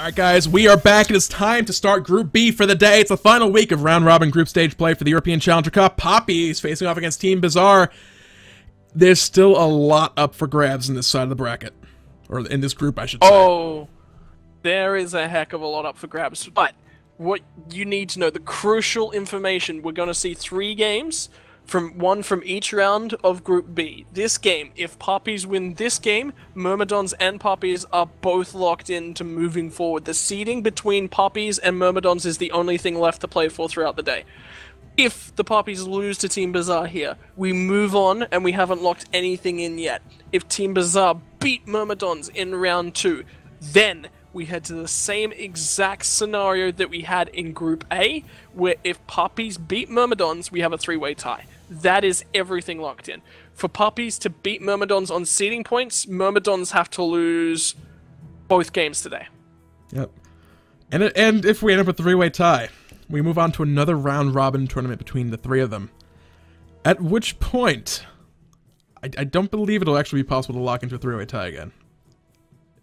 Alright guys, we are back. It is time to start Group B for the day. It's the final week of round-robin group stage play for the European Challenger Cup. Papis facing off against Team Bizarre. There's still a lot up for grabs in this side of the bracket. Or in this group, I should say. Oh, there is a heck of a lot up for grabs. But what you need to know, the crucial information, we're going to see 3 games, one from each round of Group B. This game, if Papis win this game, Myrmidons and Papis are both locked into moving forward. The seeding between Papis and Myrmidons is the only thing left to play for throughout the day. If the Papis lose to Team Bizarre here, we move on and we haven't locked anything in yet. If Team Bizarre beat Myrmidons in round 2, then we head to the same exact scenario that we had in Group A, where if Papis beat Myrmidons, we have a 3-way tie. That is everything locked in. For Papis to beat Myrmidons on seeding points, Myrmidons have to lose both games today. Yep. And if we end up with a 3-way tie, we move on to another round-robin tournament between the 3 of them. At which point, I don't believe it'll actually be possible to lock into a 3-way tie again.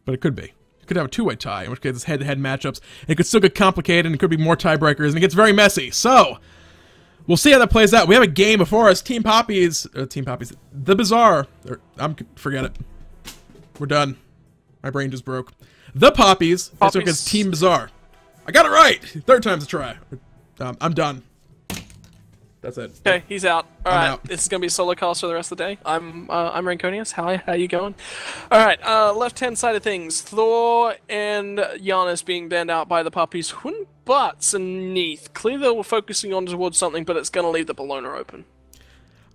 But it could be. It could have a 2-way tie, in which case it's head-to-head matchups. It could still get complicated, and it could be more tiebreakers, and it gets very messy. So, we'll see how that plays out. We have a game before us. Team Papis, the Bizarre, forget it. We're done. My brain just broke. The Papis face against Team Bizarre. I got it right! 3rd time's a try. I'm done. That's it. Okay, he's out. Alright, out. This is gonna be a solo cast for the rest of the day. I'm Ranconius. How you going? Alright, left-hand side of things. Thor and Giannis being banned out by the Papis. Butts and Neath. Clearly we're focusing on towards something, but it's gonna leave the Bellona open.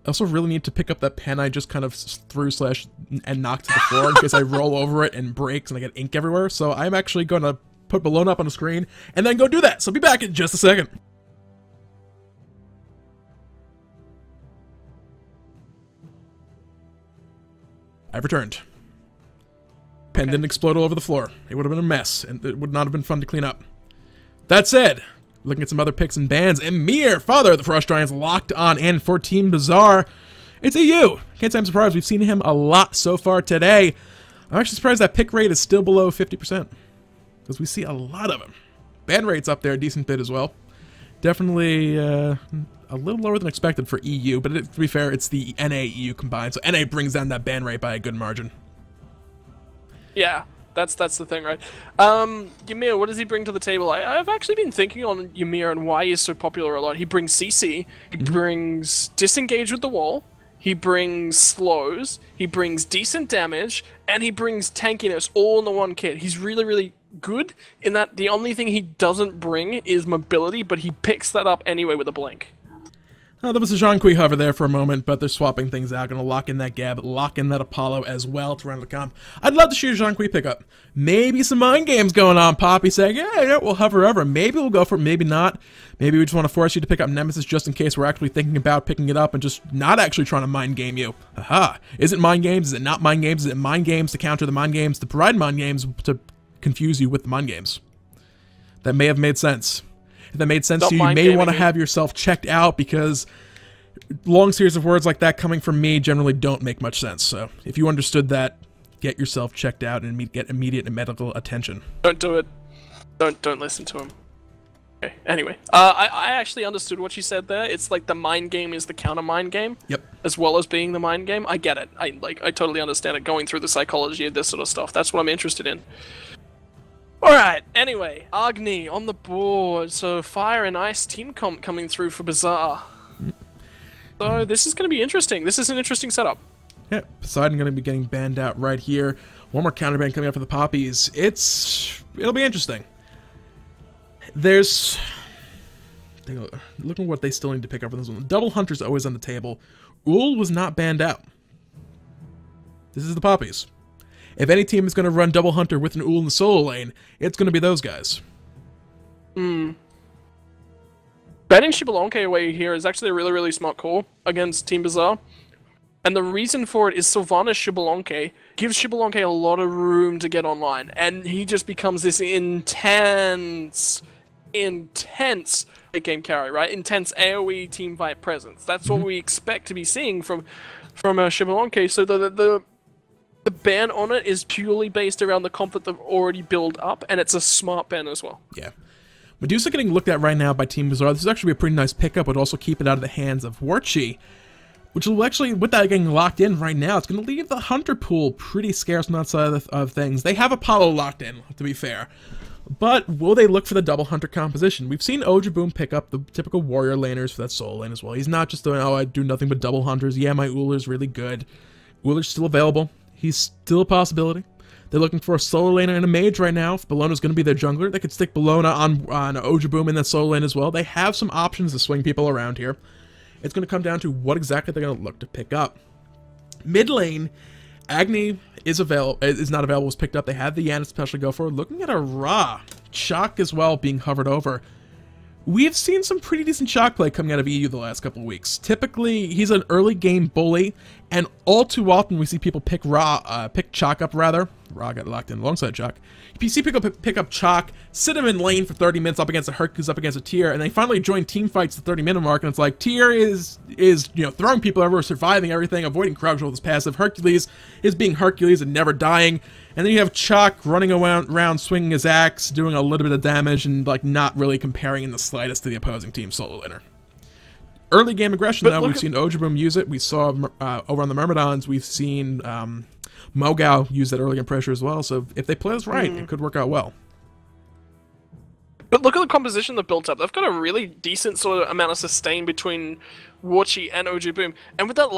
I also really need to pick up that pen I just kind of threw and knocked to the floor in case I roll over it and breaks and I get ink everywhere. So I'm actually gonna put Bellona up on the screen and then go do that. So be back in just a second. I've returned. Pen didn't explode all over the floor. It would have been a mess, and it would not have been fun to clean up. That said, looking at some other picks and bans, Ymir, father of the Frost Giants, locked on in for Team Bizarre. It's EU. Can't say I'm surprised. We've seen him a lot so far today. I'm actually surprised that pick rate is still below 50%, because we see a lot of him. Ban rate's up there, a decent bit as well. Definitely a little lower than expected for EU, but to be fair, it's the NA-EU combined, so NA brings down that ban rate by a good margin. Yeah, that's the thing, right? Ymir, what does he bring to the table? I've actually been thinking on Ymir and why he's so popular a lot. He brings CC, he brings disengage with the wall, he brings slows, he brings decent damage, and he brings tankiness all in the one kit. He's really, really good in that the only thing he doesn't bring is mobility, but he picks that up anyway with a blink. There was a Jean-Qui hover there for a moment, but they're swapping things out. Going to lock in that Gab, lock in that Apollo as well to run the comp. I'd love to shoot a Jean-Qui pickup. Maybe some mind games going on. Poppy saying, yeah, we'll hover over. Maybe we'll go for it, maybe not. Maybe we just want to force you to pick up Nemesis just in case we're actually thinking about picking it up and just not actually trying to mind game you. Aha. Is it mind games? Is it not mind games? Is it mind games to counter the mind games, to provide mind games, to confuse you with the mind games? That may have made sense. If that made sense to you, you may want to have yourself checked out, because long series of words like that coming from me generally don't make much sense. So if you understood that, get yourself checked out and get immediate medical attention. Don't do it. Don't listen to him. Okay, anyway. I actually understood what you said there. It's like the mind game is the counter mind game. Yep. As well as being the mind game. I get it. I totally understand it, going through the psychology of this sort of stuff. That's what I'm interested in. Alright, anyway, Agni on the board, so Fire and Ice team comp coming through for Bizarre. So this is going to be interesting. This is an interesting setup. Yeah, Poseidon going to be getting banned out right here. One more counterban coming up for the Papis. It'll be interesting. Look at what they still need to pick up on this one. Double Hunter's always on the table. Ul was not banned out. This is the Papis. If any team is going to run Double Hunter with an Ul in the solo lane, it's going to be those guys. Banning Xbalanque away here is actually a really, really smart call against Team Bizarre. And the reason for it is Sylvanus Xbalanque gives Xbalanque a lot of room to get online. And he just becomes this intense late-game carry, right? Intense AoE team fight presence. That's what we expect to be seeing from Xbalanque. So The ban on it is purely based around the comp that they've already built up, and it's a smart ban as well. Yeah. Medusa getting looked at right now by Team Bizarre. This is actually a pretty nice pickup, but also keep it out of the hands of Warchi, which will actually, with that getting locked in right now, it's going to leave the Hunter pool pretty scarce on that side of things. They have Apollo locked in, to be fair. But will they look for the double Hunter composition? We've seen Ojaboom pick up the typical warrior laners for that solo lane as well. He's not just doing, oh, I do nothing but double Hunters. Yeah, my Ullr's really good. Ullr's still available. He's still a possibility. They're looking for a solo laner and a mage right now. If Bellona's going to be their jungler, they could stick Bellona on Ojaboom in that solo lane as well. They have some options to swing people around here. It's going to come down to what exactly they're going to look to pick up. Mid lane, Agni is not available, was picked up. They had the Yan especially go for. Looking at a Ra, Chaac as well being hovered over. We've seen some pretty decent Chaac play coming out of EU the last couple of weeks. Typically, he's an early game bully, and all too often we see people pick Chaac up rather. Ra got locked in alongside Chaac. You see people pick up Chaac, sit him in lane for 30 minutes up against a Hercules, up against a Tyr, and they finally join team fights at the 30-minute mark, and it's like, Tyr is throwing people over, surviving everything, avoiding crowd control with his passive. Hercules is being Hercules and never dying. And then you have Chaac running around swinging his axe, doing a little bit of damage, and like not really comparing in the slightest to the opposing team solo laner. Early game aggression, though, we've seen Ojaboom use it. We saw over on the Myrmidons, we've seen Mogao use that early game pressure as well. So if they play this right, it could work out well. But look at the composition they've built up. They've got a really decent sort of amount of sustain between Warchi and Ojaboom. And with that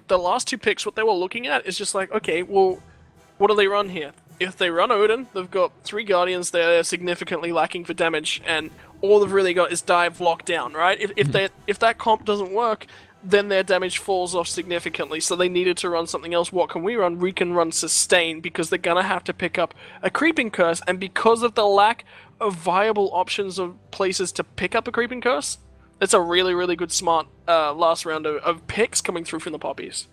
the last two picks, what they were looking at is just like, okay, well, what do they run here? If they run Odin, they've got 3 Guardians there significantly lacking for damage, and all they've really got is dive lockdown, right? If that comp doesn't work, then their damage falls off significantly, so they needed to run something else. What can we run? We can run Sustain, because they're gonna have to pick up a Creeping Curse, and because of the lack of viable options of places to pick up a Creeping Curse, it's a really, really good smart last round of picks coming through from the poppies.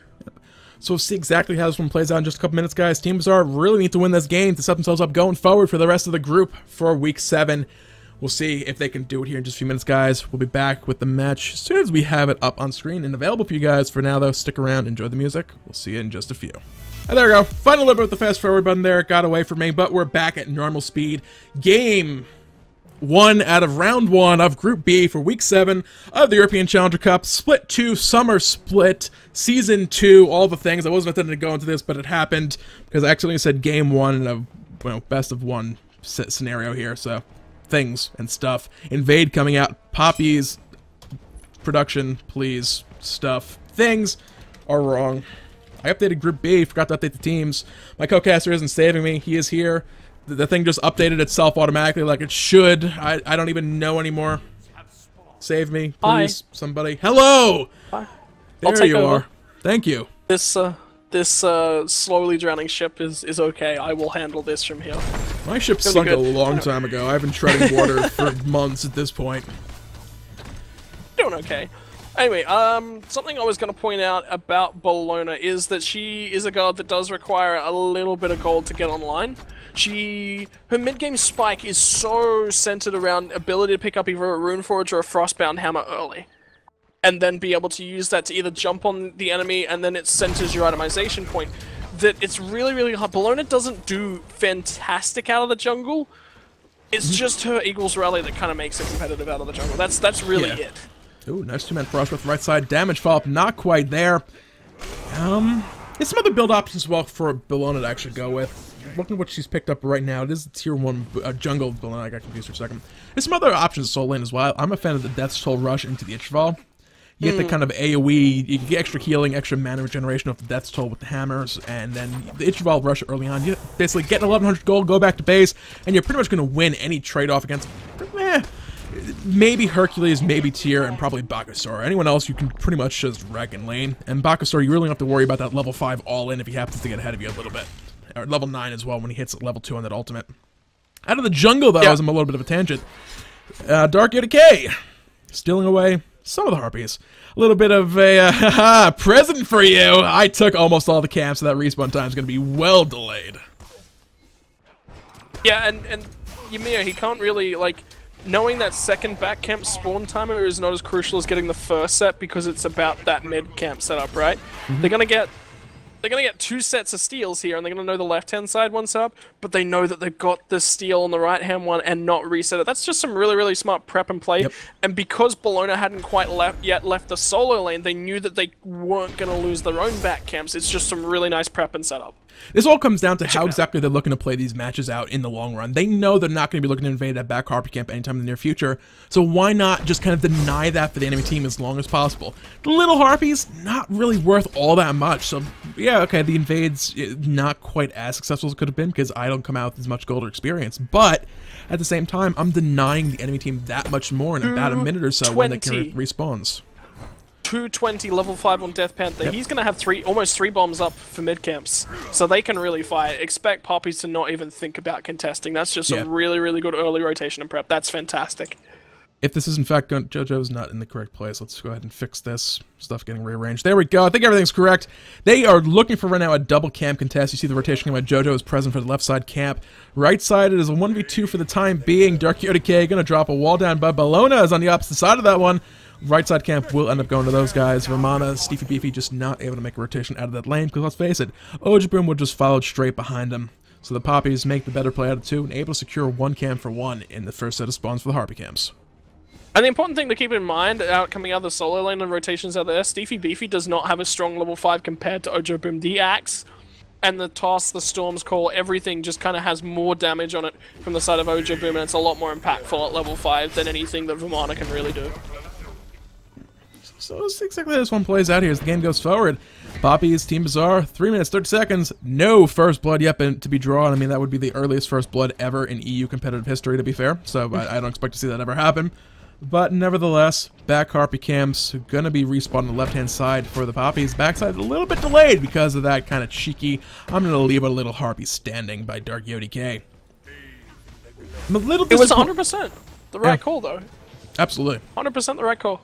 So we'll see exactly how this one plays out in just a couple minutes, guys. Team Bizarre really need to win this game to set themselves up going forward for the rest of the group for Week 7. We'll see if they can do it here in just a few minutes, guys. We'll be back with the match as soon as we have it up on screen and available for you guys. For now, though, stick around, enjoy the music. We'll see you in just a few. And there we go. Final little bit with the fast forward button there. Got away from me, but we're back at normal speed. Game 1 out of round 1 of Group B for Week 7 of the European Challenger Cup. Split 2, Summer Split, Season 2, all the things. I wasn't intending to go into this, but it happened because I accidentally said Game 1 in a best of 1 scenario here, so things and stuff. Invade coming out. Poppies. Production, please. Stuff. Things are wrong. I updated Group B, forgot to update the teams. My co-caster isn't saving me. He is here. The thing just updated itself automatically like it should. I don't even know anymore. Save me, please, somebody. Hello! Hi. There you are. Thank you. This slowly drowning ship is okay. I will handle this from here. My ship sunk a long time ago. I've been treading water for months at this point. Doing okay. Anyway, something I was going to point out about Bellona is that she is a guard that does require a little bit of gold to get online. Her mid-game spike is so centered around ability to pick up either a Runeforge or a Frostbound Hammer early. And then be able to use that to either jump on the enemy and then it centers your itemization point. That it's really, really hard. Bellona doesn't do fantastic out of the jungle. It's just her Eagles Rally that kind of makes it competitive out of the jungle. That's really it. Ooh, nice 2-man frost with right side. Damage follow-up, not quite there. There's some other build options as well for Bellona to actually go with. Looking at what she's picked up right now, it is the tier 1 jungle Bellona. I got confused for a second. There's some other options solo lane as well. I'm a fan of the Death's Toll Rush into the Ichval. You get the kind of AoE, you get extra healing, extra mana regeneration off the Death's Toll with the hammers, and then the Ichval Rush early on. You basically get 1100 gold, go back to base, and you're pretty much going to win any trade-off against maybe Hercules, maybe Tyr, and probably Bakasor. Anyone else you can pretty much just wreck in lane. And Bakasor, you really don't have to worry about that level 5 all-in if he happens to get ahead of you a little bit. Or level 9 as well when he hits level 2 on that ultimate. Out of the jungle, though, as I'm a little bit of a tangent. Dark Ear Decay, stealing away some of the harpies. A little bit of a present for you. I took almost all the camps, so that respawn time is going to be well delayed. Yeah, and Ymir, he can't really, like, knowing that second back camp spawn timer is not as crucial as getting the first set because it's about that mid camp setup, right? They're going to get They're going to get 2 sets of steals here, and they're going to know the left-hand side one's up, but they know that they've got the steal on the right-hand one and not reset it. That's just some really, really smart prep and play. Yep. And because Bellona hadn't quite left the solo lane, they knew that they weren't going to lose their own back camps. It's just some really nice prep and setup. This all comes down to how exactly they're looking to play these matches out in the long run. They know they're not going to be looking to invade that back Harpy camp anytime in the near future, so why not just kind of deny that for the enemy team as long as possible? The little Harpies, not really worth all that much, so yeah, okay, the invade's not quite as successful as it could have been because I don't come out with as much gold or experience, but at the same time, I'm denying the enemy team that much more in about a minute or so when they can respawns. 220 level 5 on Death Panther. Yep. He's going to have almost 3 bombs up for mid camps, so they can really fight. Expect Poppies to not even think about contesting. That's just a really, really good early rotation and prep. That's fantastic. If this is in fact JoJo's not in the correct place, let's go ahead and fix this. Stuff getting rearranged. There we go. I think everything's correct. They are looking for right now a double camp contest. You see the rotation coming out. JoJo is present for the left side camp. Right side it is a 1v2 for the time being. Dark Yoda K going to drop a wall down, but Bellona is on the opposite side of that one. Right side camp will end up going to those guys. Vamana, Steefy Beefy just not able to make a rotation out of that lane because let's face it, Ojaboom would just followed straight behind him. So the Poppies make the better play out of 2 and able to secure 1 camp for 1 in the first set of spawns for the Harpy camps. And the important thing to keep in mind, coming out of the solo lane and rotations out there, Steefy Beefy does not have a strong level 5 compared to Ojaboom. The axe and the toss, the storm's call, everything just kind of has more damage on it from the side of Ojaboom, and it's a lot more impactful at level 5 than anything that Vamana can really do. So it's exactly how this one plays out here as the game goes forward. Poppies, Team Bazaar, 3 minutes, 30 seconds. No first blood yet to be drawn. I mean, that would be the earliest first blood ever in EU competitive history, to be fair. So I don't expect to see that ever happen. But nevertheless, back Harpy camps going to be respawned on the left-hand side for the Poppies. Backside a little bit delayed because of that kind of cheeky, I'm going to leave a little Harpy standing by Dark Yodi K. I'm a little It was 100% the right call, though. Absolutely. 100% the right call.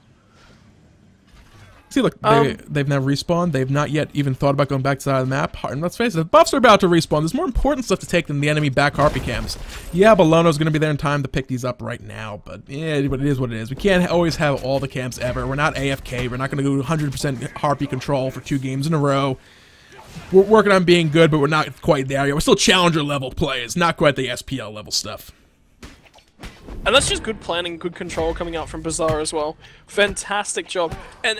See, look, they've now respawned. They've not yet even thought about going back to the side of the map. And let's face it, the buffs are about to respawn. There's more important stuff to take than the enemy back Harpy camps. Yeah, Bellona's going to be there in time to pick these up right now, but yeah, but it is what it is. We can't always have all the camps ever. We're not AFK. We're not going to go 100% Harpy control for 2 games in a row. We're working on being good, but we're not quite there yet. We're still Challenger level players, not quite the SPL level stuff. And that's just good planning, good control coming out from Bazaar as well. Fantastic job. And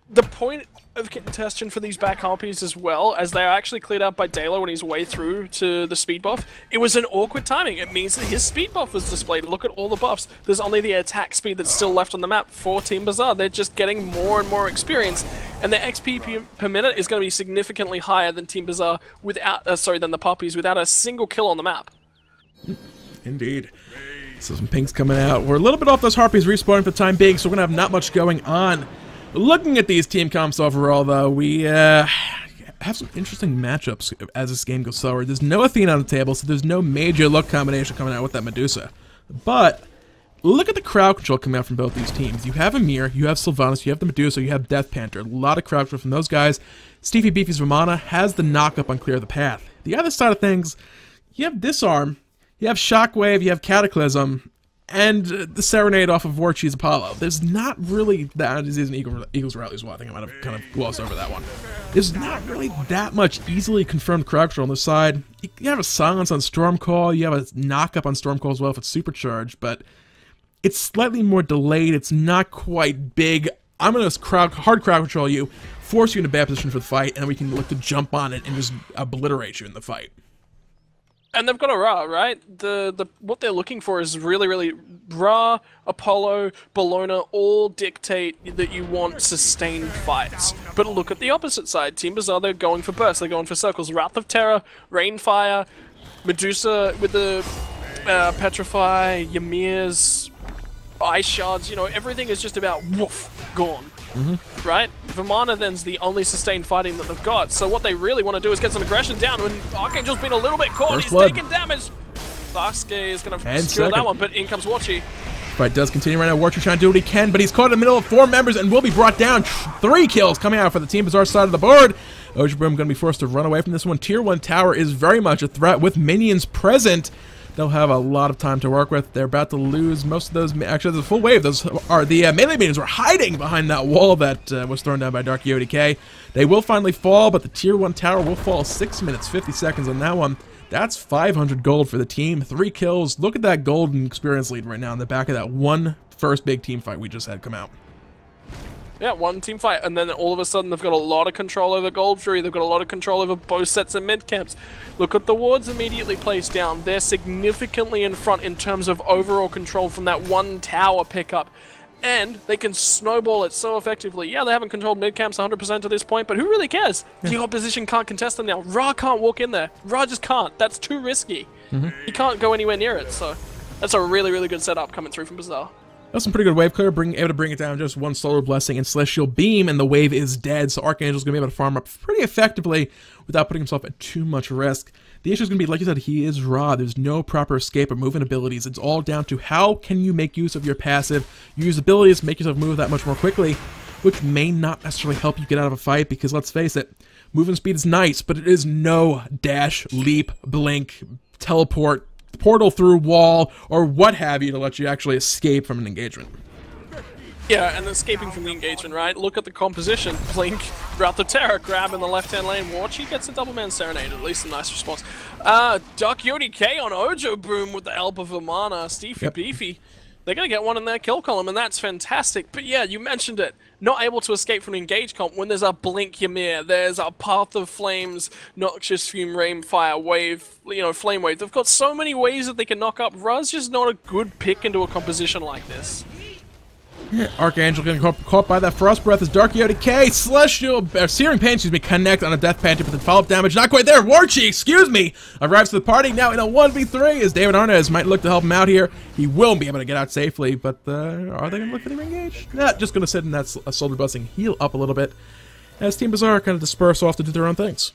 the point of contention for these back Harpies as well, as they are actually cleared out by Dalo when he's way through to the speed buff, it was an awkward timing. It means that his speed buff was displayed. Look at all the buffs. There's only the attack speed that's still left on the map for Team Bazaar. They're just getting more and more experience, and their XP per minute is going to be significantly higher than Team Bazaar without, than the Poppies without a single kill on the map. Indeed. So some pinks coming out. We're a little bit off those Harpies respawning for the time being, so we're going to have not much going on. Looking at these team comps overall, though, we have some interesting matchups as this game goes forward. There's no Athena on the table, so there's no major look combination coming out with that Medusa. But look at the crowd control coming out from both these teams. You have Ymir, you have Sylvanus, you have the Medusa, you have Death Panther. A lot of crowd control from those guys. Steefy Beefy's Vamana has the knock-up on Clear the Path. The other side of things, you have Disarm, you have Shockwave, you have Cataclysm, and the Serenade off of Warchi's Apollo. There's not really that. This is an Eagles Rally as well. I think I might have kind of glossed over that one. There's not really that much easily confirmed crowd control on the side. You have a silence on Stormcall. You have a knock-up on Stormcall as well if it's supercharged, but it's slightly more delayed. It's not quite big. I'm going to hard crowd control you, force you into bad position for the fight, and then we can look to jump on it and just obliterate you in the fight. And they've got a Ra, right? What they're looking for is really Ra, Apollo, Bellona all dictate that you want sustained fights. But look at the opposite side. Team Bazaar, they're going for bursts, they're going for circles. Wrath of Terror, Rainfire, Medusa with the Petrify, Ymir's Ice Shards, you know, everything is just about woof, gone. Right? Vamana then's the only sustained fighting that they've got, so what they really want to do is get some aggression down, and Archangel's been a little bit caught, he's taking damage! Sasuke is going to secure that one, but in comes Warchi. Fight does continue right now. Warchi trying to do what he can, but he's caught in the middle of 4 members and will be brought down. 3 kills coming out for the Team Bazaar side of the board. Ojaboom going to be forced to run away from this one. Tier 1 tower is very much a threat with minions present. they'll have a lot of time to work with. They're about to lose most of those. Actually, there's a full wave. Those are the melee minions were hiding behind that wall that was thrown down by Dark Yodi K. They will finally fall, but the tier 1 tower will fall 6 minutes 50 seconds on that one. That's 500 gold for the team. 3 kills. Look at that golden experience lead right now in the back of that one first big team fight we just had come out. Yeah, one team fight, and then all of a sudden they've got a lot of control over Gold Fury, they've got a lot of control over both sets of mid camps. Look at the wards immediately placed down. They're significantly in front in terms of overall control from that one tower pickup. And they can snowball it so effectively. Yeah, they haven't controlled mid camps 100% to this point, but who really cares? The opposition can't contest them now. Ra can't walk in there. Ra just can't. That's too risky. He can't go anywhere near it, so that's a really, really good setup coming through from Bazaar. That's some pretty good wave clear, able to bring it down just one Solar Blessing and Celestial Beam, and the wave is dead, so Archangel's going to be able to farm up pretty effectively without putting himself at too much risk. The issue is going to be, like you said, he is Ra. There's no proper escape or movement abilities. It's all down to how can you make use of your passive, use abilities, make yourself move that much more quickly, which may not necessarily help you get out of a fight, because let's face it, movement speed is nice, but it is no dash, leap, blink, teleport, portal through wall, or what have you to let you actually escape from an engagement. Yeah, and escaping from the engagement, right? Look at the composition. Blink, Route the Terror, grab in the left-hand lane. Warchi gets a double-man serenade, at least a nice response. Dark Yodi K on Ojo Boom with the help of Vamana. Steefy Beefy. They're going to get one in their kill column, and that's fantastic. But yeah, you mentioned it. Not able to escape from an engage comp when there's a Blink Ymir, there's a Path of Flames, Noxious Fume, Rainfire, Wave, Flame Wave. They've got so many ways that they can knock up. Ra's just not a good pick into a composition like this. Archangel getting caught by that Frost Breath as Dark Yodi K, Celestial, Searing Pain, connect on a Death Panther, but then follow-up damage, not quite there. Warchi, arrives to the party now in a 1v3 as David Arnaz might look to help him out here. He will be able to get out safely, but are they going to look for the engage? Nah, just going to sit in that Solar Blessing, heal up a little bit, as Team Bazaar kind of disperse off to do their own things.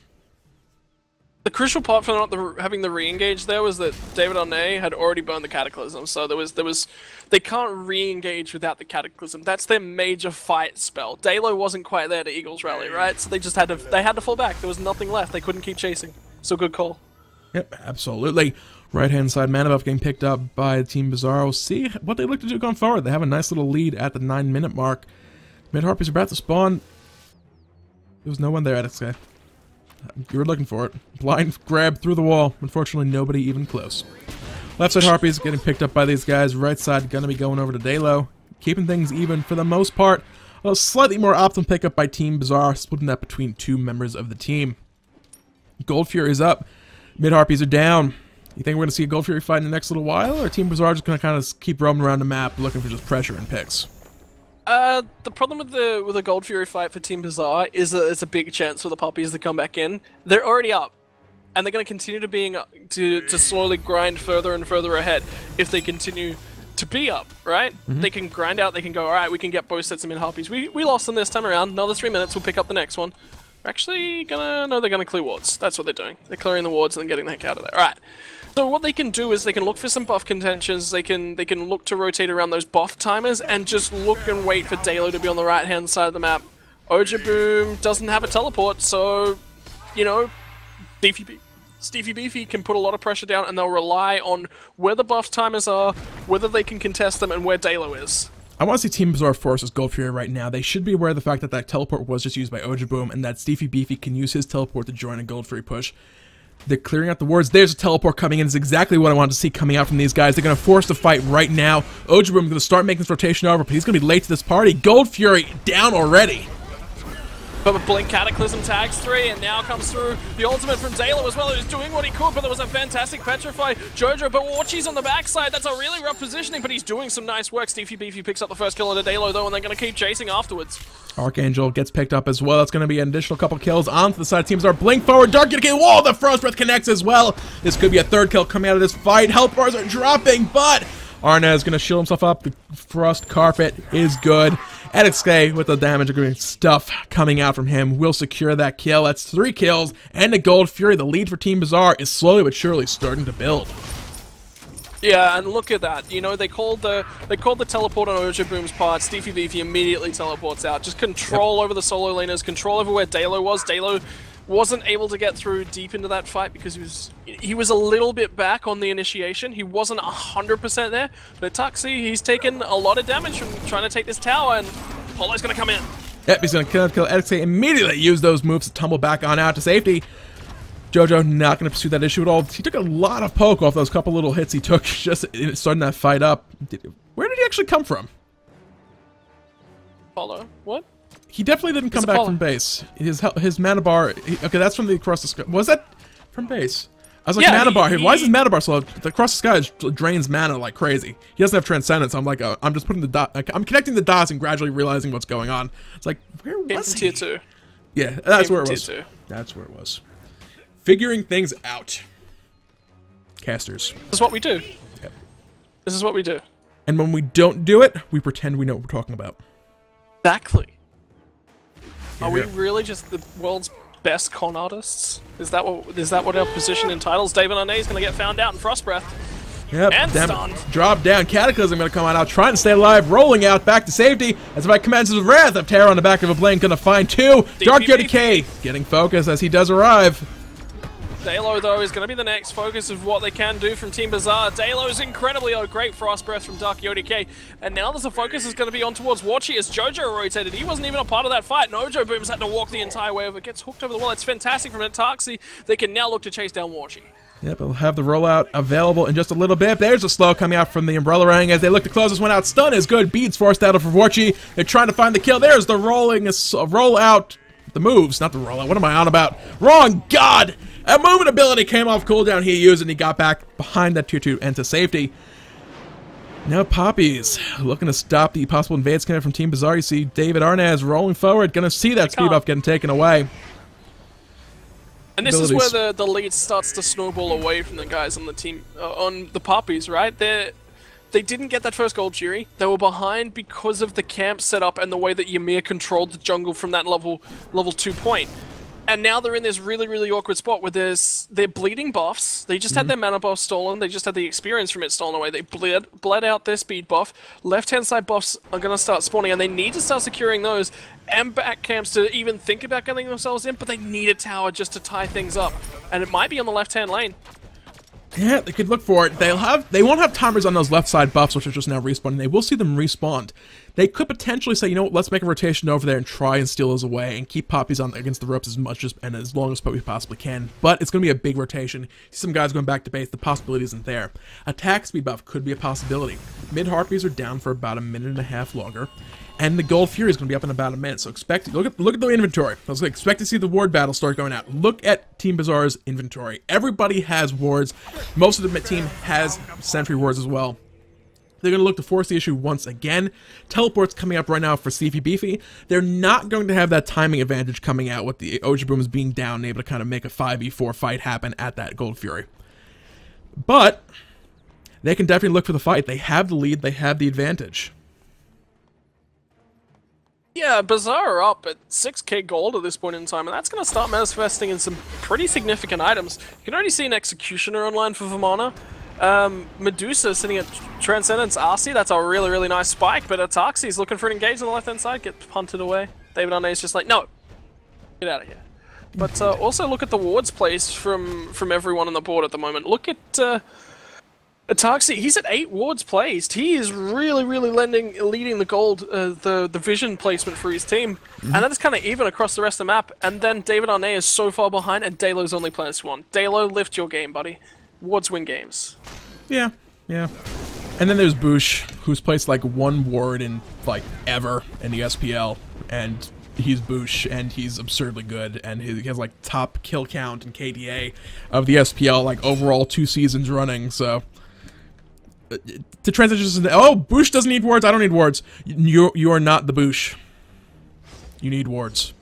The crucial part for not having the re-engage there was that David Arnaz had already burned the Cataclysm, so they can't re-engage without the Cataclysm. That's their major fight spell. Dalo wasn't quite there to Eagles Rally, right? So they just had to fall back. There was nothing left. They couldn't keep chasing. So good call. Yep, absolutely. Right-hand side mana buff getting picked up by Team Bazaar. We'll see what they look to do going forward. They have a nice little lead at the 9-minute mark. Mid Harpies are about to spawn. There was no one there at XK. You were looking for it. Blind grab through the wall. Unfortunately, nobody even close. Left side Harpies getting picked up by these guys. Right side going to be going over to Dalo. Keeping things even for the most part. A slightly more optimal pickup by Team Bazaar, splitting that between 2 members of the team. Gold Fury is up. Mid Harpies are down. You think we're going to see a Gold Fury fight in the next little while? Or Team Bazaar just going to kind of keep roaming around the map looking for just pressure and picks? The problem with the Gold Fury fight for Team Bazaar is that it's a big chance for the Puppies to come back in. They're already up, and they're going to continue to slowly grind further and further ahead if they continue to be up, right? They can grind out, they can go, alright, we can get both sets of mid-Harpies. We lost them this time around, another 3 minutes, we'll pick up the next one. We're actually they're gonna clear wards. That's what they're doing. They're clearing the wards and then getting the heck out of there. Alright. So what they can do is they can look for some buff contentions, they can look to rotate around those buff timers and just look and wait for Dalo to be on the right hand side of the map. Ojaboom doesn't have a teleport, so Steefy Beefy can put a lot of pressure down and they'll rely on where the buff timers are, whether they can contest them and where Dalo is. I want to see Team Bazaar forces Gold Fury right now. They should be aware of the fact that that teleport was just used by Ojaboom and that Steefy Beefy can use his teleport to join a Gold Fury push. They're clearing out the wards. There's a teleport coming in. It's exactly what I wanted to see coming out from these guys. They're going to force the fight right now. Ojaboom is going to start making this rotation over, but he's going to be late to this party. Gold Fury down already. But the Blink Cataclysm tags 3, and now comes through the ultimate from Dalo as well, who's doing what he could, but there was a fantastic Petrify. Jojo, but Warchi's on the backside. That's a really rough positioning, but he's doing some nice work. Steefy Beefy picks up the first kill into Dalo, though, and they're going to keep chasing afterwards. Archangel gets picked up as well. That's going to be an additional couple kills onto the side. Teams are blink forward. Dark Yodi K. Whoa, the Frost Breath connects as well. This could be a 3rd kill coming out of this fight. Health bars are dropping, but Arnaz is going to shield himself up. The Frost Carpet is good. XK with the damage stuff coming out from him will secure that kill. That's 3 kills and a Gold Fury. The lead for Team Bazaar is slowly but surely starting to build. Yeah, and look at that. They called the teleport on Ojaboom's part. Steefy Beefy immediately teleports out. Just control over the solo laners, control over where Dalo was. Dalo wasn't able to get through deep into that fight because he was a little bit back on the initiation. He wasn't 100% there, but Tuxie, he's taken a lot of damage from trying to take this tower, and Apollo's going to come in. Yep, he's going to kill Edixay immediately. Use those moves to tumble back on out to safety. Jojo not going to pursue that issue at all. He took a lot of poke off those couple little hits he took just starting that fight up. Where did he actually come from? Apollo? What? He definitely didn't come back from base. His mana bar... okay, that's from the across the sky. Was that from base? I was like, mana bar. Why is his mana bar so low? The across the sky drains mana like crazy. He doesn't have transcendence. I'm like, I'm just putting the dot... I'm connecting the dots and gradually realizing what's going on. It's like, where was he? Tier 2. Yeah, that's where it was. That's where it was. Figuring things out. Casters. This is what we do. Yep. This is what we do. And when we don't do it, we pretend we know what we're talking about. Exactly. Yeah, Are we really just the world's best con artists? Is that what our position entitles? David Arne is going to get found out in Frost Breath. Yep, and stunned. Drop down. Cataclysm going to come on out, trying to stay alive, rolling out back to safety. As if I commences with Wrath of Terror on the back of a plane, going to find two. Dark Decay getting focus as he does arrive. Dalo, though, is going to be the next focus of what they can do from Team Bazaar. Dalo's incredibly great Frost Breath from Dark Yodike. And now the focus is going to be on towards Watchy as Jojo rotated. He wasn't even a part of that fight. Nojo Booms had to walk the entire way over. Gets hooked over the wall. It's fantastic from Ataxi. They can now look to chase down Watchy. Yep, they'll have the rollout available in just a little bit. There's a slow coming out from the Umbrella Ring as they look to close this one out. Stun is good. Beads forced out of Warchi. They're trying to find the kill. There's the rollout. The moves, not the rollout. What am I on about? Wrong! God! A movement ability came off cooldown he used and he got back behind that tier 2 and to safety. Now Poppies looking to stop the possible invades coming from Team Bazaar. You see David Arnaz rolling forward. Gonna see that speed buff getting taken away. And this is where the lead starts to snowball away from the guys on the team, on the Poppies, right? They didn't get that first gold Fury. They were behind because of the camp setup and the way that Ymir controlled the jungle from that level 2 point. And now they're in this really, really awkward spot where they're bleeding buffs. They just had their mana buff stolen. They just had the experience from it stolen away. They bled out their speed buff. Left-hand side buffs are going to start spawning, and they need to start securing those and back camps to even think about getting themselves in, but they need a tower just to tie things up. And it might be on the left-hand lane. Yeah, they could look for it. They won't have timers on those left side buffs, which are just now respawning. They will see them respawn. They could potentially say, you know what, let's make a rotation over there and try and steal those away and keep Poppies on against the ropes as much and as long as we possibly can. But it's going to be a big rotation. See some guys going back to base. The possibility isn't there. Attack speed buff could be a possibility. Mid Harpies are down for about a minute and a half longer. And the Gold Fury is going to be up in about a minute, so look at the inventory. I was expect to see the ward battle start going out. Look at Team Bazaar's inventory. Everybody has wards. Most of the team has sentry wards as well. They're going to look to force the issue once again. Teleport's coming up right now for Seafy Beefy. They're not going to have that timing advantage coming out with the Ojibooms being down and able to kind of make a 5v4 fight happen at that Gold Fury. But they can definitely look for the fight. They have the lead. They have the advantage. Yeah, Bazaar are up at 6k gold at this point in time, and that's going to start manifesting in some pretty significant items. You can already see an Executioner online for Vamana. Medusa sitting at Transcendence RC, that's a really, really nice spike, but Ataxi's looking for an engage on the left-hand side, gets punted away. David Arne is just like, no, get out of here. But also look at the wards placed from everyone on the board at the moment. Look at Ataxi, he's at 8 wards placed. He is really, really leading the gold, the vision placement for his team. And that is kind of even across the rest of the map. And then David Arne is so far behind, and Dalo's only +1. Dalo, lift your game, buddy. Wards win games. Yeah, yeah. And then there's Boosh, who's placed like 1 ward in like ever in the SPL, and he's Boosh, and he's absurdly good, and he has like top kill count and KDA of the SPL like overall 2 seasons running. So to transition to, oh, Boosh doesn't need wards. I don't need wards. You are not the Boosh. You need wards.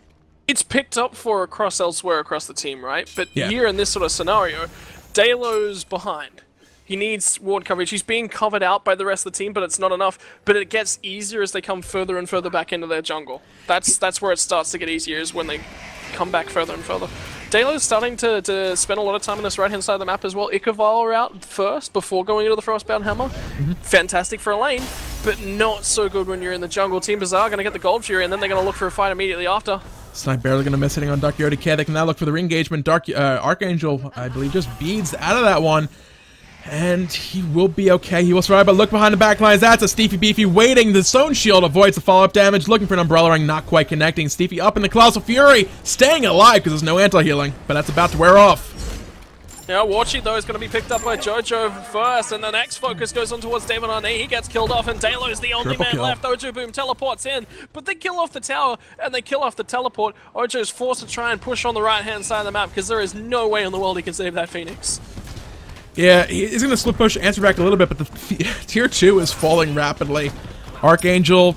It's picked up for elsewhere across the team, right? But yeah. Here in this sort of scenario, Dalo's behind. He needs ward coverage. He's being covered out by the rest of the team, but it's not enough. But it gets easier as they come further and further back into their jungle. That's where it starts to get easier, is when they come back further and further. Dalo's starting to spend a lot of time on this right-hand side of the map as well. Ikaval are out first before going into the Frostbound Hammer. Fantastic for a lane, but not so good when you're in the jungle. Team Bazaar are going to get the Gold Fury, and then they're going to look for a fight immediately after. Snipe barely going to miss hitting on Dark Yodi K. They can now look for the re-engagement. Archangel, I believe, just beads out of that one. And he will be okay. He will survive, but look behind the back lines. That's a Steefy Beefy waiting. The Stone Shield avoids the follow-up damage. Looking for an Umbrella Ring, not quite connecting. Steefy up in the Colossal Fury, staying alive because there's no anti-healing, but that's about to wear off. Yeah, Warchi, though, is going to be picked up by Jojo first, and the next focus goes on towards David Arne. He gets killed off, and Dalo's the only man left. Ojo Boom teleports in, but they kill off the tower, and they kill off the teleport. Ojo's forced to try and push on the right-hand side of the map, because there is no way in the world he can save that Phoenix. Yeah, he's going to slip push, answer back a little bit, but the tier 2 is falling rapidly. Archangel,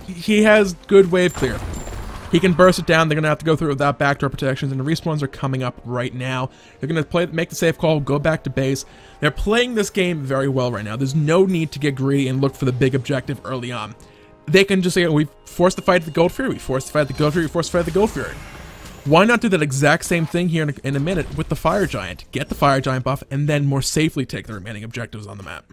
he has good wave clear. He can burst it down. They're going to have to go through it without backdoor protections, and the respawns are coming up right now. They're going to make the safe call, go back to base. They're playing this game very well right now. There's no need to get greedy and look for the big objective early on. They can just say, we forced the fight at the Gold Fury, we forced the fight at the Gold Fury, we forced the fight at the Gold Fury. Why not do that exact same thing here in a minute with the Fire Giant? Get the Fire Giant buff, and then more safely take the remaining objectives on the map.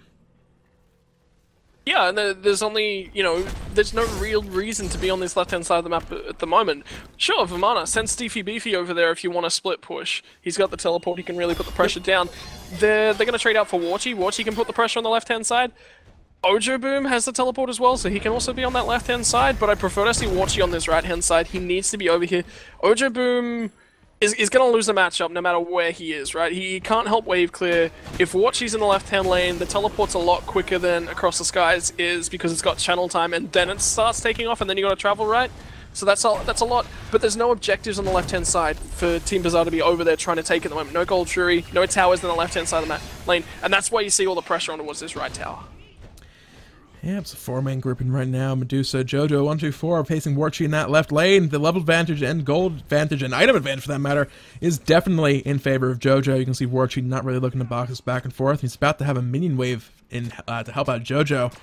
Yeah, and there's only, you know, there's no real reason to be on this left-hand side of the map at the moment. Sure, Vamana, send Steefy Beefy over there if you want to split push. He's got the teleport, he can really put the pressure down. They're going to trade out for Warchi. Warchi can put the pressure on the left-hand side. Ojo Boom has the teleport as well, so he can also be on that left-hand side, but I prefer to see Warchi on this right-hand side. He needs to be over here. Ojo Boom is going to lose the matchup no matter where he is, right? He can't help wave clear. If Warchi's in the left-hand lane, the teleport's a lot quicker than Across the Skies is because it's got channel time and then it starts taking off and then you got to travel, right? So that's a lot, but there's no objectives on the left-hand side for Team Bazaar to be over there trying to take at the moment. No Gold Fury, no towers on the left-hand side of the lane, and that's why you see all the pressure on towards this right tower. Yeah, it's a 4-man grouping right now. Medusa, Jojo, 1, 2, 4 are facing Warchi in that left lane. The level advantage and gold advantage and item advantage, for that matter, is definitely in favor of Jojo. You can see Warchi not really looking to box us back and forth. He's about to have a minion wave in to help out Jojo,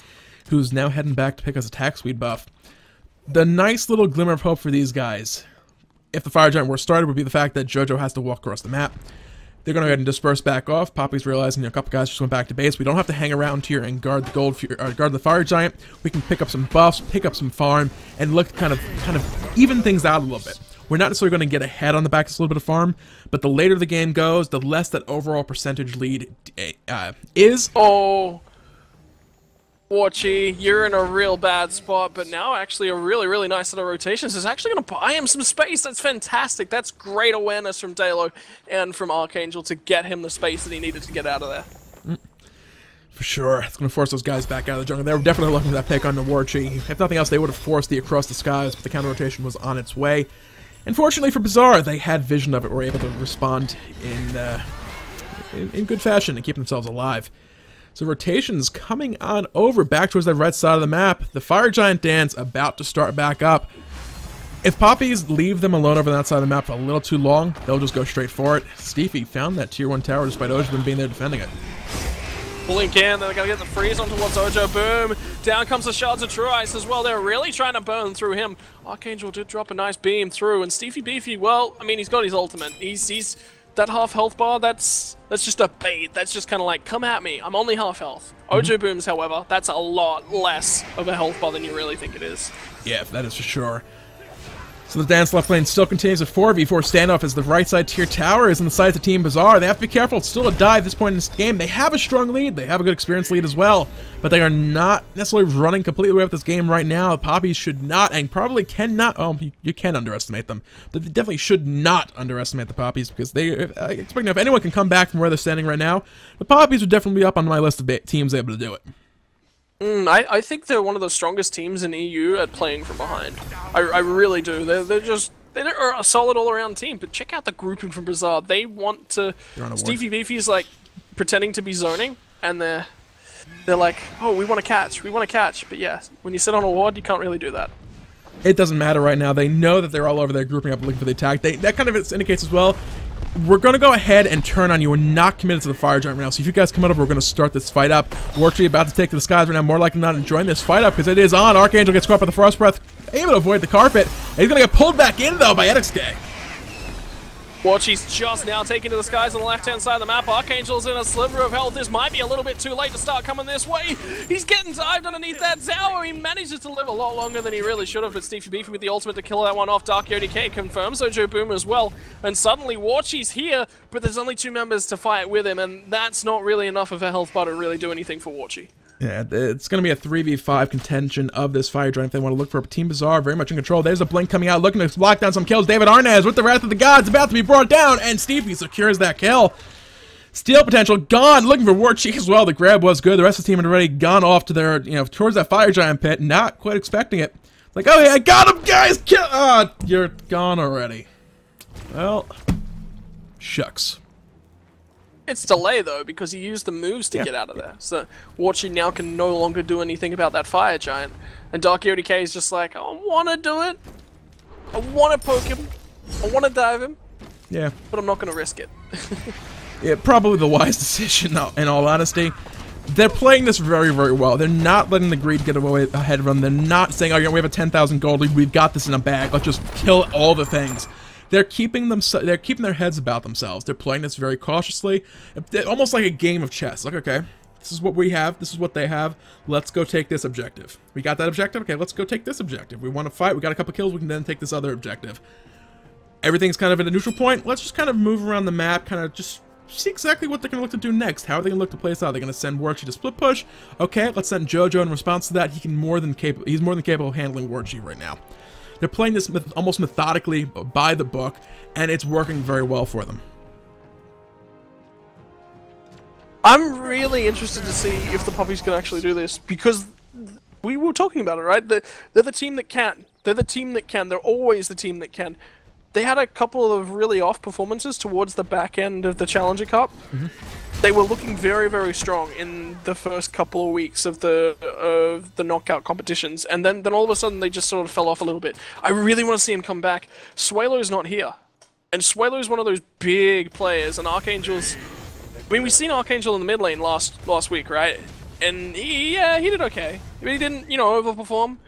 who's now heading back to pick us attack speed buff. The nice little glimmer of hope for these guys, if the Fire Giant were started, would be the fact that Jojo has to walk across the map. They're going to go ahead and disperse back off. Poppy's realizing a couple guys just went back to base. We don't have to hang around here and guard the Fire Giant. We can pick up some buffs, pick up some farm, and look kind of even things out a little bit. We're not necessarily going to get ahead on the back of a little bit of farm, but the later the game goes, the less that overall percentage lead is. Oh, Warchi, you're in a real bad spot, but now actually a really, really nice set of rotations is actually going to buy him some space. That's fantastic. That's great awareness from Dalo and from Archangel to get him the space that he needed to get out of there. For sure. It's going to force those guys back out of the jungle. They were definitely looking for that pick on the Warchi. If nothing else, they would have forced the Across the Skies, but the counter rotation was on its way. And fortunately for Bazaar, they had vision of it, were able to respond in good fashion and keep themselves alive. So rotations coming on over back towards the red side of the map. The Fire Giant dance about to start back up. If Poppies leave them alone over that side of the map for a little too long, they'll just go straight for it. Steefy found that tier 1 tower despite Ojo being there defending it. Blink in, then they're going to get the freeze on towards Ojo Boom. Down comes the Shards of True Ice as well. They're really trying to burn through him. Archangel did drop a nice beam through, and Steefy Beefy, well, I mean, he's got his ultimate. He's that half health bar, that's just a bait. That's just kind of like, come at me, I'm only half health. Ojo Booms, however, that's a lot less of a health bar than you really think it is. Yeah, that is for sure. So the dance left lane still continues a 4v4 standoff as the right side tier tower is on the side of Team Bazaar. They have to be careful. It's still a dive at this point in this game. They have a strong lead. They have a good experience lead as well. But they are not necessarily running completely away with this game right now. The Poppies should not and probably cannot. Oh, you can underestimate them. But they definitely should not underestimate the Poppies because they expecting if anyone can come back from where they're standing right now, the Poppies would definitely be up on my list of teams able to do it. I think they're one of the strongest teams in EU at playing from behind. I really do. They're a solid all-around team, but check out the grouping from Bazaar. They want to... Steefy Beefy is like pretending to be zoning, and they're like, oh, we want to catch. But yeah, when you sit on a ward, you can't really do that. It doesn't matter right now. They know that they're all over there grouping up looking for the attack. That kind of indicates as well, we're going to go ahead and turn on you. We're not committed to the Fire Giant right now. So if you guys come out over, we're going to start this fight up. We're actually about to take to the skies right now. More likely not enjoying this fight up because it is on. Archangel gets caught by the Frost Breath. Able to avoid the carpet. And he's going to get pulled back in, though, by Edixke. Watchy's just now taking to the skies on the left-hand side of the map. Archangel's in a sliver of health. This might be a little bit too late to start coming this way. He's getting dived underneath that tower. He manages to live a lot longer than he really should have, but Stevie Beefy with the ultimate to kill that one off. Dark ODK confirms Ojo Boom as well. And suddenly Watchy's here, but there's only 2 members to fight with him, and that's not really enough of a health bar to really do anything for Watchy. Yeah, it's going to be a 3v5 contention of this Fire Giant if they want to look for a Team Bazaar, very much in control. There's a Blink coming out, looking to lock down some kills. David Arnaz with the Wrath of the Gods about to be brought down, and Stevie secures that kill. Steal potential gone, looking for War Cheek as well. The grab was good. The rest of the team had already gone off to their, towards that Fire Giant pit, not quite expecting it. Like, oh yeah, I got him, guys! Kill! Ah, you're gone already. Well, shucks. It's delay though, because he used the moves to get out of there. So Watchy now can no longer do anything about that Fire Giant. And Dark ODK is just like, I want to do it. I want to poke him. I want to dive him. Yeah. But I'm not going to risk it. Yeah, probably the wise decision, in all honesty. They're playing this very, very well. They're not letting the greed get away ahead of them. They're not saying, oh, we have a 10,000 gold lead. We've got this in a bag. Let's just kill all the things. They're keeping their heads about themselves. They're playing this very cautiously, almost like a game of chess. Like, okay, this is what we have, this is what they have. Let's go take this objective. We got that objective. Okay, let's go take this objective. We want to fight. We got a couple kills. We can then take this other objective. Everything's kind of at a neutral point. Let's just kind of move around the map, kind of just see exactly what they're going to look to do next. How are they going to look to play this out? They're going to send Warchi to split push. Okay, let's send Jojo in response to that. He's more than capable of handling Warchi right now. They're playing this almost methodically by the book, and it's working very well for them. I'm really interested to see if the Puppies can actually do this, because we were talking about it, right? They're the team that can. They're the team that can. They're always the team that can. They had a couple of really off performances towards the back end of the Challenger Cup. Mm-hmm. They were looking very, very strong in the first couple of weeks of the knockout competitions, and then all of a sudden they just sort of fell off a little bit. I really want to see him come back. Swalo's not here, and Swalo's one of those big players, and Archangel's... I mean, we've seen Archangel in the mid lane last week, right? And he did okay. But he didn't, overperform.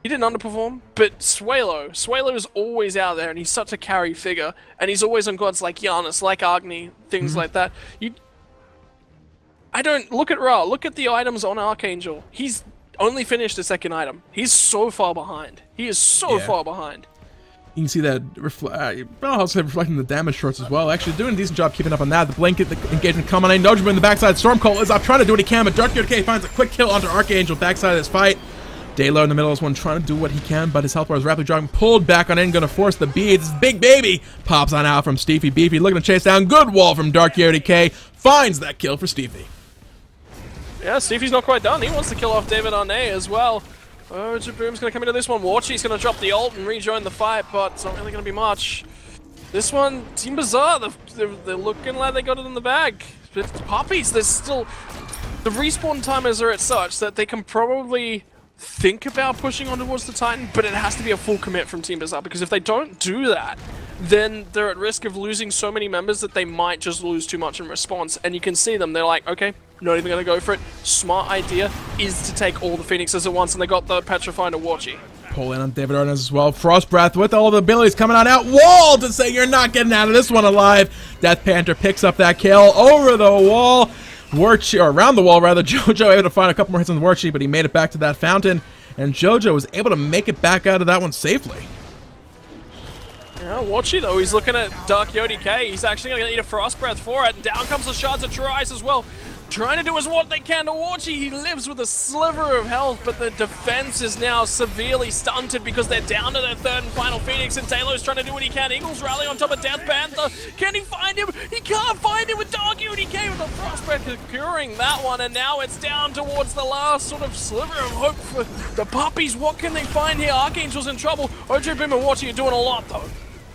He didn't underperform. But Swalo is always out there, and he's such a carry figure, and he's always on gods like Giannis, like Agni, things like that. I don't... Look at Ra. Look at the items on Archangel. He's only finished a second item. He's so far behind. He is so far behind. You can see that reflecting the damage shorts as well. Actually doing a decent job keeping up on that. The blanket, the engagement coming in. Nojima in the backside. Stormcold is up trying to do what he can, but Dark ODK finds a quick kill onto Archangel backside of this fight. Daylo in the middle is one trying to do what he can, but his health bar is rapidly dropping. Pulled back on in, going to force the beads. Big baby pops on out from Stevie Beefy, looking to chase down. Good wall from Dark ODK. Finds that kill for Stevie. Yeah, Stevie's not quite done. He wants to kill off David Arnay as well. Oh, Jaboom's going to come into this one. Warchi's going to drop the ult and rejoin the fight, but it's not really going to be much. This one, Team Bazaar, they're looking like they got it in the bag. But Puppies, there's still... The respawn timers are at such that they can probably think about pushing on towards the Titan, but it has to be a full commit from Team Bazaar, because if they don't do that, then they're at risk of losing so many members that they might just lose too much in response. And you can see them, they're like, okay, not even going to go for it. Smart idea is to take all the Phoenixes at once, and they got the Petrifying to Warchi. Pull in on David Arnaz as well. Frost Breath with all the abilities coming on out. Wall to say you're not getting out of this one alive. Death Panther picks up that kill over the wall. Warchi, or around the wall rather. Jojo able to find a couple more hits on Warchi, but he made it back to that fountain. And Jojo was able to make it back out of that one safely. Yeah, Warchi though, he's looking at Dark ODK. He's actually going to need a Frost Breath for it. And down comes the Shards of True Eyes as well. Trying to do what they can to Warchi. He lives with a sliver of health, but the defense is now severely stunted because they're down to their third and final Phoenix, and Taylor's trying to do what he can. Eagles rally on top of Death Panther. Can he find him? He can't find him with Dark UDK with the Frost Breath securing that one, and now it's down towards the last sort of sliver of hope for the Puppies. What can they find here? Archangel's in trouble. Ojo Boom and Warchi are doing a lot though.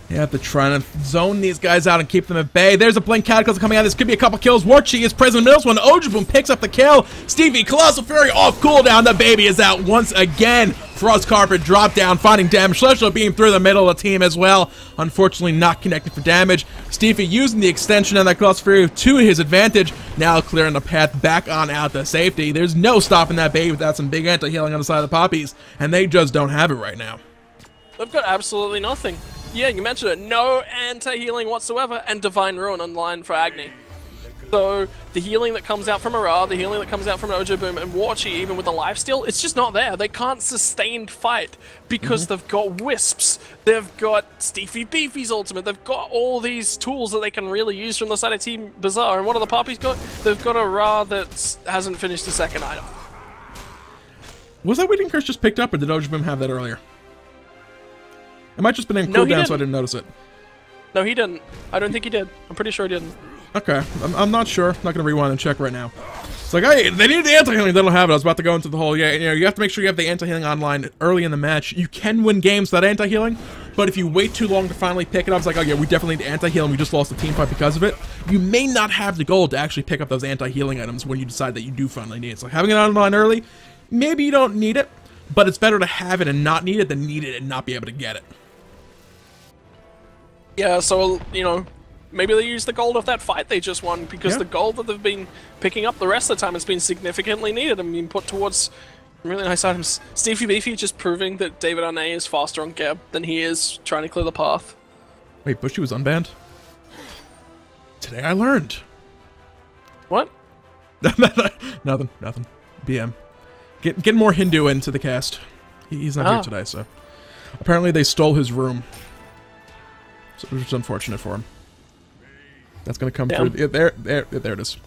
Yeah, they're trying to zone these guys out and keep them at bay. There's a Blink Cataclysm coming out. This could be a couple kills. Warchi is present in the middle. One Ojaboom picks up the kill. Stevie, Colossal Fury off cooldown. The baby is out once again. Frost Carpet drop down, finding damage. Celestial beam through the middle of the team as well. Unfortunately, not connected for damage. Stevie using the extension of that Colossal Fury to his advantage. Now clearing the path back on out to safety. There's no stopping that baby without some big anti-healing on the side of the Poppies, and they just don't have it right now. They've got absolutely nothing. yeah, you mentioned it. No anti-healing whatsoever, and Divine Ruin online for Agni. So the healing that comes out from Ara, the healing that comes out from Ojo Boom and Warchi, even with the lifesteal, it's just not there. They can't sustain fight because they've got Wisps, they've got Steefy Beefy's ultimate, they've got all these tools that they can really use from the side of Team Bazaar. And what are the Papis got? They've got a Ra that hasn't finished the second item. Was that Weeding Curse just picked up, or did Ojo Boom have that earlier? It might just been in cooldown, so I didn't notice it. No, he didn't. I don't think he did. I'm pretty sure he didn't. Okay, I'm not sure. I'm not going to rewind and check right now. It's like, hey, they need the anti-healing. They don't have it. I was about to go into the whole, yeah, you know, you have to make sure you have the anti-healing online early in the match. You can win games without anti-healing, but if you wait too long to finally pick it up, it's like, oh yeah, we definitely need anti-healing. We just lost the team fight because of it. You may not have the gold to actually pick up those anti-healing items when you decide that you do finally need it. So having it online early, maybe you don't need it, but it's better to have it and not need it than need it and not be able to get it. Yeah, so, you know, maybe they use the gold of that fight they just won, because the gold that they've been picking up the rest of the time has been significantly needed and been put towards really nice items. Steefy Beefy just proving that David Arnay is faster on Geb than he is trying to clear the path. Wait, Bushy was unbanned? Today I learned. What? Nothing. BM. Get more Hindu into the cast. He's not here today, so. Apparently they stole his room. So, which is unfortunate for him. That's gonna come through. Yeah, there it is.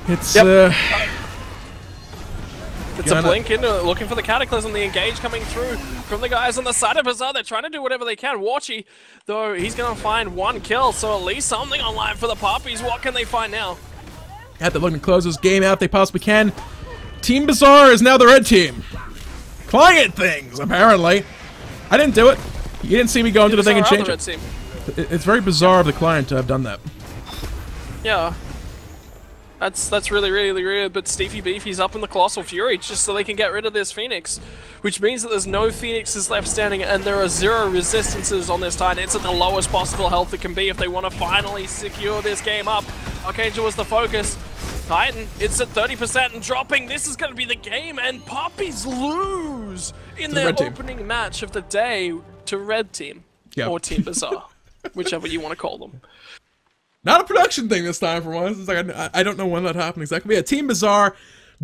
It's it's a blink into it, looking for the Cataclysm, the engage coming through from the guys on the side of Bazaar. They're trying to do whatever they can. Warchi, though, he's gonna find one kill, so at least something online for the Papis. What can they find now? They're looking to close this game out if they possibly can. Team Bazaar is now the red team. Client things, apparently. I didn't do it. You didn't see me go into the thing and change it. It's very bizarre of the client to have done that. Yeah. That's really weird, but Steefy Beefy's up in the Colossal Fury just so they can get rid of this Phoenix, which means that there's no Phoenixes left standing and there are 0 resistances on this Titan. It's at the lowest possible health it can be if they want to finally secure this game up. Archangel was the focus. Titan, it's at 30% and dropping. This is going to be the game, and Papis lose in their opening match of the day to Red Team, or Team Bazaar, whichever you want to call them. Not a production thing this time for once. It's like, I don't know when that happened exactly. But yeah, Team Bazaar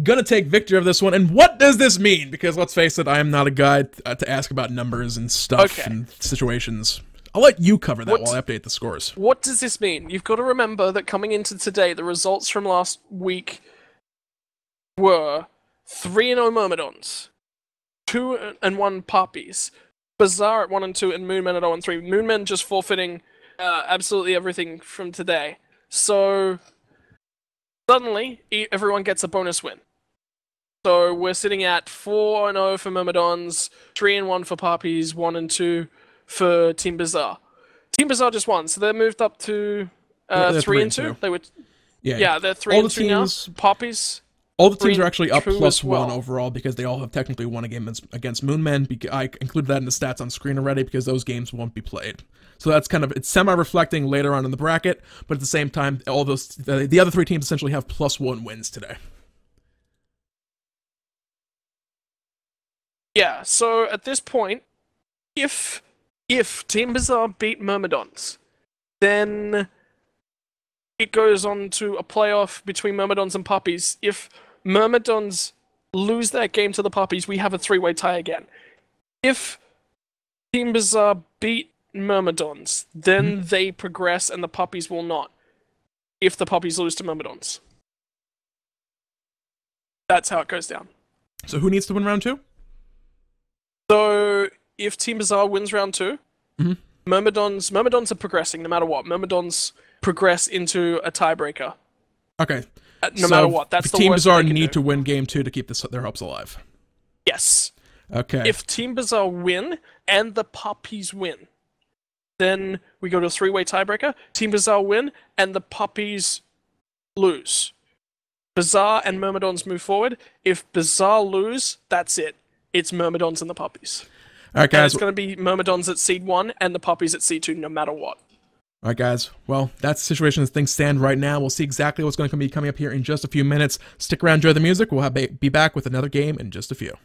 gonna take victory of this one. And what does this mean? Because let's face it, I am not a guy to ask about numbers and stuff and situations. I'll let you cover that while I update the scores. What does this mean? You've got to remember that coming into today, the results from last week were 3-0 Myrmidons, 2-1 Papis, Bazaar at 1-2, and Moonmen at 0-3. Moonmen just forfeiting absolutely everything from today. So suddenly, everyone gets a bonus win. So we're sitting at 4-0 for Myrmidons, 3-1 for Papis, 1-2 for Team Bazaar. Team Bazaar just won, so they're moved up to 3-2. They were, they're 3-2 now. Papis. All the teams are actually up +1 overall because they all have technically won a game against Moonmen. I included that in the stats on screen already because those games won't be played. So that's kind of, it's semi-reflecting later on in the bracket, but at the same time, all those the other 3 teams essentially have +1 wins today. Yeah, so at this point, if Team Bazaar beat Myrmidons, then it goes on to a playoff between Myrmidons and Papis. If Myrmidons lose that game to the Papis, we have a 3-way tie again. If Team Bazaar beat Myrmidons, then they progress and the Papis will not. If the Papis lose to Myrmidons. That's how it goes down. So who needs to win round 2? So if Team Bazaar wins round 2, Myrmidons are progressing no matter what. Myrmidons progress into a tiebreaker. Okay. No matter what. That's the Team worst Bazaar need to win game 2 to keep their hopes alive. Yes. Okay. If Team Bazaar win and the Papis win, then we go to a 3-way tiebreaker. Team Bazaar win and the Papis lose. Bazaar and Myrmidons move forward. If Bazaar lose, that's it. It's Myrmidons and the Papis. All right, guys. And it's going to be Myrmidons at seed 1 and the Papis at seed 2 no matter what. All right, guys. Well, that's the situation as things stand right now. We'll see exactly what's going to be coming up here in just a few minutes. Stick around, enjoy the music. We'll be back with another game in just a few.